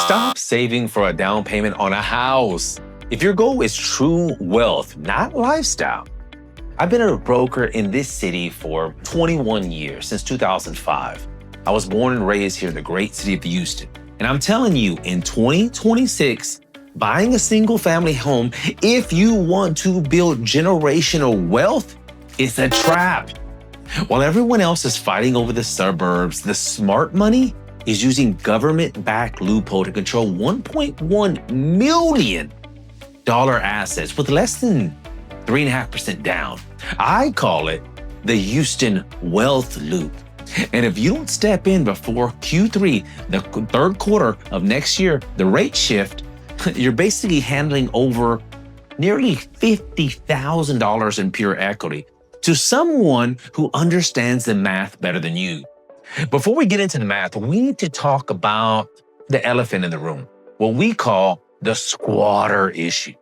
Stop saving for a down payment on a house. If your goal is true wealth, not lifestyle. I've been a broker in this city for 21 years, since 2005. I was born and raised here in the great city of Houston. And I'm telling you, in 2026, buying a single family home, if you want to build generational wealth, it's a trap. While everyone else is fighting over the suburbs, the smart money is using government-backed loophole to control $1.1 million assets with less than 3.5% down. I call it the Houston Wealth Loop. And if you don't step in before Q3, the third quarter of next year, the rate shift, you're basically handling over nearly $50,000 in pure equity to someone who understands the math better than you. Before we get into the math, we need to talk about the elephant in the room, what we call the squatter issue.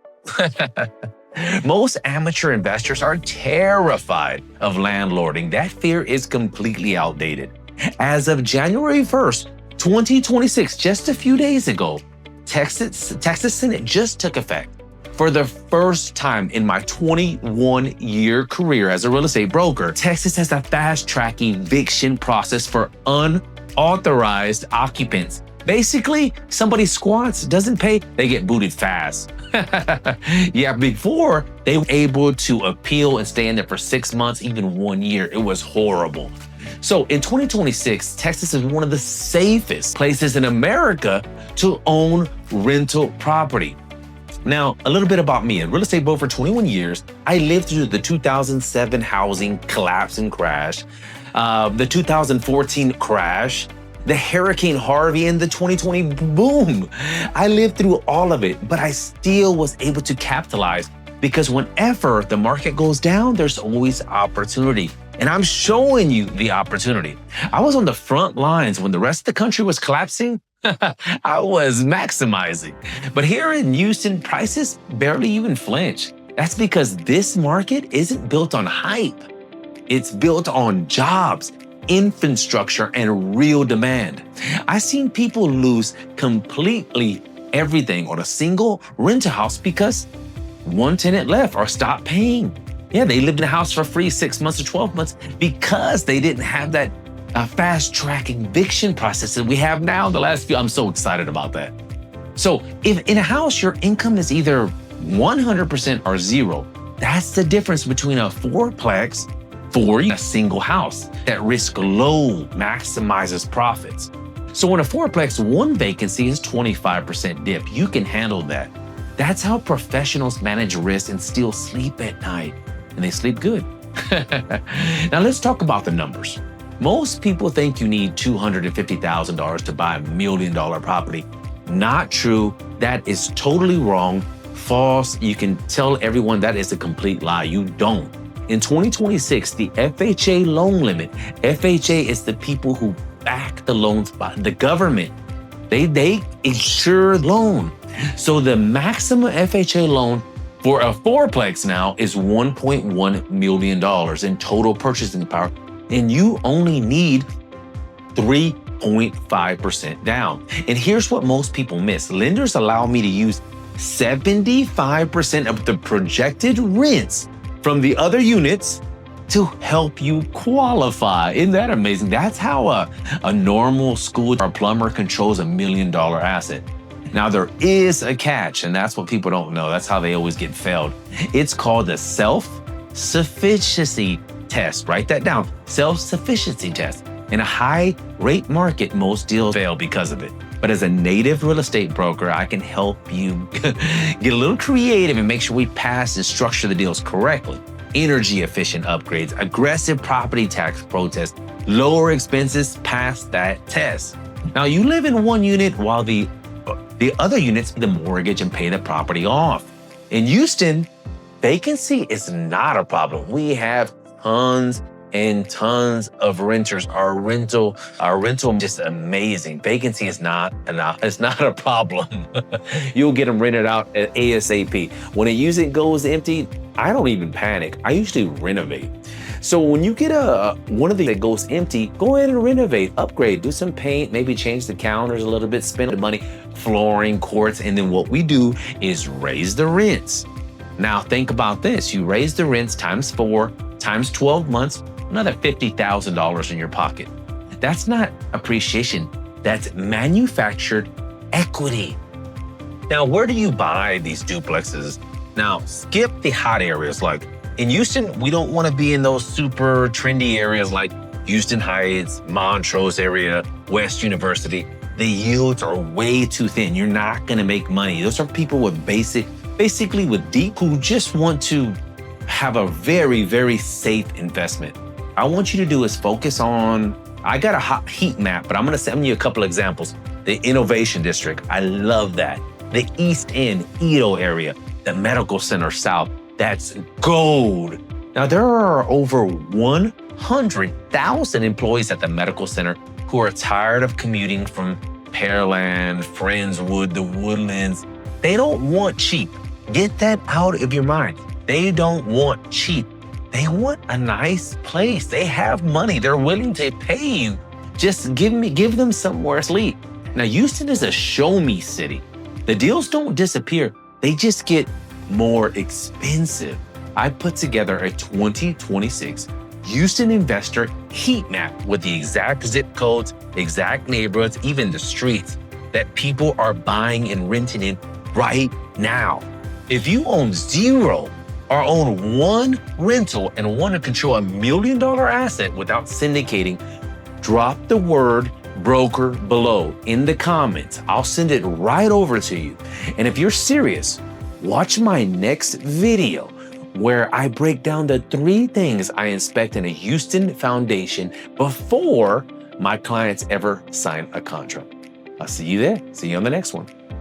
Most amateur investors are terrified of landlording. That fear is completely outdated. As of January 1st, 2026, just a few days ago, Texas Senate just took effect. For the first time in my 21-year career as a real estate broker, Texas has a fast-track eviction process for unauthorized occupants. Basically, somebody squats, doesn't pay, they get booted fast. Yeah, before, they were able to appeal and stay in there for 6 months, even 1 year. It was horrible. So in 2026, Texas is one of the safest places in America to own rental property. Now, a little bit about me. A real estate broker for 21 years. I lived through the 2007 housing collapse and crash, the 2014 crash, the Hurricane Harvey, and the 2020 boom. I lived through all of it, but I still was able to capitalize because whenever the market goes down, there's always opportunity. And I'm showing you the opportunity. I was on the front lines when the rest of the country was collapsing. I was maximizing. But here in Houston, prices barely even flinch. That's because this market isn't built on hype. It's built on jobs, infrastructure, and real demand. I've seen people lose completely everything on a single rental house because one tenant left or stopped paying. Yeah, they lived in a house for free 6 months or 12 months because they didn't have that fast-track eviction process that we have now the last few. I'm so excited about that. So if in a house, your income is either 100% or zero, that's the difference between a fourplex for a single house. That risk low maximizes profits. So in a fourplex, one vacancy is 25% dip. You can handle that. That's how professionals manage risk and still sleep at night. And they sleep good. Now let's talk about the numbers. Most people think you need $250,000 to buy $1 million property. Not true. That is totally wrong, false. You can tell everyone that is a complete lie. You don't. In 2026, the FHA loan limit, FHA is the people who back the loans by the government. They insure loan. So the maximum FHA loan for a fourplex now is $1.1 million in total purchasing power, and you only need 3.5% down. And here's what most people miss. Lenders allow me to use 75% of the projected rents from the other units to help you qualify. Isn't that amazing? That's how a normal school or plumber controls $1 million asset. Now, there is a catch, and that's what people don't know. That's how they always get failed. It's called the Self-Sufficiency Test. Write that down. Self-Sufficiency Test. In a high-rate market, most deals fail because of it. But as a native real estate broker, I can help you get a little creative and make sure we pass and structure the deals correctly. Energy-efficient upgrades, aggressive property tax protests, lower expenses, pass that test. Now, you live in one unit while the other units pay the mortgage and pay the property off. In Houston, vacancy is not a problem. We have tons and tons of renters. Our rental just amazing. Vacancy is not a problem. You'll get them rented out at ASAP. When a unit goes empty, I don't even panic. I usually renovate. So when you get one of these that goes empty, go ahead and renovate, upgrade, do some paint, maybe change the counters a little bit, spend the money, flooring, quartz, and then what we do is raise the rents. Now think about this, you raise the rents times 4, times 12 months, another $50,000 in your pocket. That's not appreciation, that's manufactured equity. Now, where do you buy these duplexes? Now, skip the hot areas. Like in Houston, we don't want to be in those super trendy areas like Houston Heights, Montrose area, West University. The yields are way too thin. You're not going to make money. Those are people with basically with deep, who just want to have a very, very safe investment. I want you to do is focus on, I got a hot heat map, but I'm going to send you a couple examples. The Innovation District, I love that. The East End, Edo area, the Medical Center South, that's gold. Now there are over 100,000 employees at the Medical Center who are tired of commuting from Pearland, Friendswood, the Woodlands. They don't want cheap. Get that out of your mind. They don't want cheap. They want a nice place. They have money. They're willing to pay you. Just give them somewhere to sleep. Now, Houston is a show-me city. The deals don't disappear. They just get more expensive. I put together a 2026 Houston investor heat map with the exact zip codes, exact neighborhoods, even the streets that people are buying and renting in right now. If you own 0 or own 1 rental and want to control $1 million asset without syndicating, drop the word broker below in the comments. I'll send it right over to you. And if you're serious, watch my next video where I break down the 3 things I inspect in a Houston foundation before my clients ever sign a contract. I'll see you there. See you on the next one.